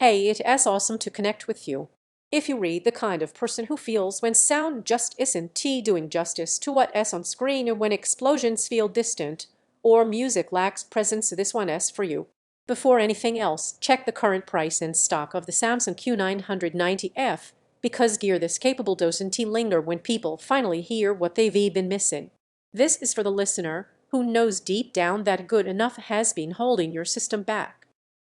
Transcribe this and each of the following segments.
Hey, it is awesome to connect with you. If you read the kind of person who feels when sound just isn't doing justice to what is on screen or when explosions feel distant or music lacks presence, this one is for you. Before anything else, check the current price and stock of the Samsung Q990F because gear this capable doesn't linger when people finally hear what they've been missing. This is for the listener who knows deep down that good enough has been holding your system back.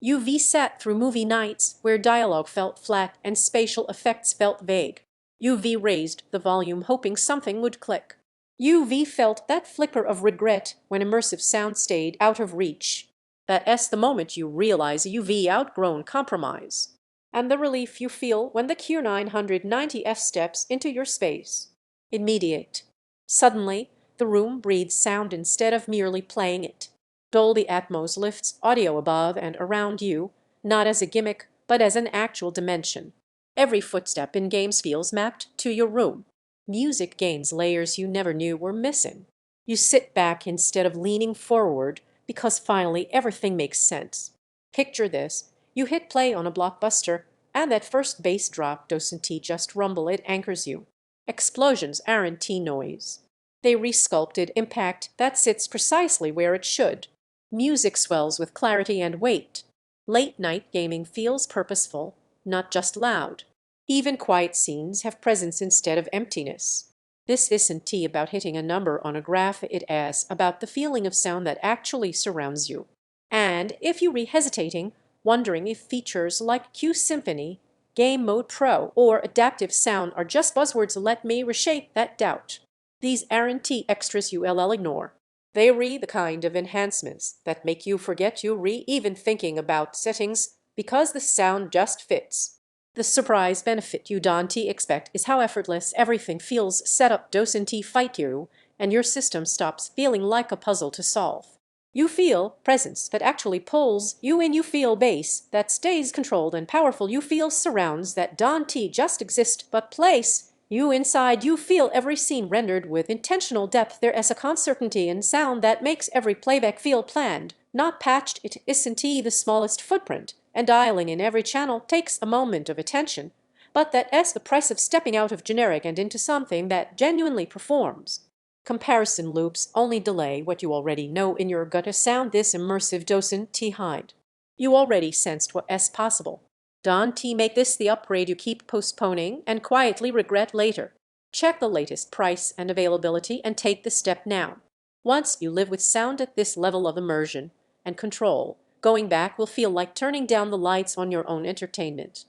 You've sat through movie nights where dialogue felt flat and spatial effects felt vague. You've raised the volume hoping something would click. You've felt that flicker of regret when immersive sound stayed out of reach. That's the moment you realize you've outgrown compromise. And the relief you feel when the Q990F steps into your space. Immediate. Suddenly, the room breathes sound instead of merely playing it. Dolby Atmos lifts audio above and around you, not as a gimmick, but as an actual dimension. Every footstep in games feels mapped to your room. Music gains layers you never knew were missing. You sit back instead of leaning forward because finally everything makes sense. Picture this. You hit play on a blockbuster, and that first bass drop doesn't just rumble, it anchors you. Explosions aren't noise. They resculpted impact that sits precisely where it should. Music swells with clarity and weight. Late-night gaming feels purposeful, not just loud. Even quiet scenes have presence instead of emptiness. This isn't about hitting a number on a graph, it is about the feeling of sound that actually surrounds you. And if you are hesitating, wondering if features like Q-Symphony, Game Mode Pro, or Adaptive Sound are just buzzwords, let me reshape that doubt. These aren't extras you'll ignore. They are the kind of enhancements that make you forget you even thinking about settings because the sound just fits. The surprise benefit you don't expect is how effortless everything feels. Setup doesn't fight you, and your system stops feeling like a puzzle to solve. You feel presence that actually pulls you in. You feel bass that stays controlled and powerful. You feel surrounds that don't just exist but place you inside. You feel every scene rendered with intentional depth. There is a concertity in sound that makes every playback feel planned, not patched. It isn't the smallest footprint, and dialing in every channel takes a moment of attention, but that is the price of stepping out of generic and into something that genuinely performs. Comparison loops only delay what you already know in your gut. A sound this immersive doesn't hide. You already sensed what is possible. Don't make this the upgrade you keep postponing and quietly regret later. Check the latest price and availability and take the step now. Once you live with sound at this level of immersion and control, going back will feel like turning down the lights on your own entertainment.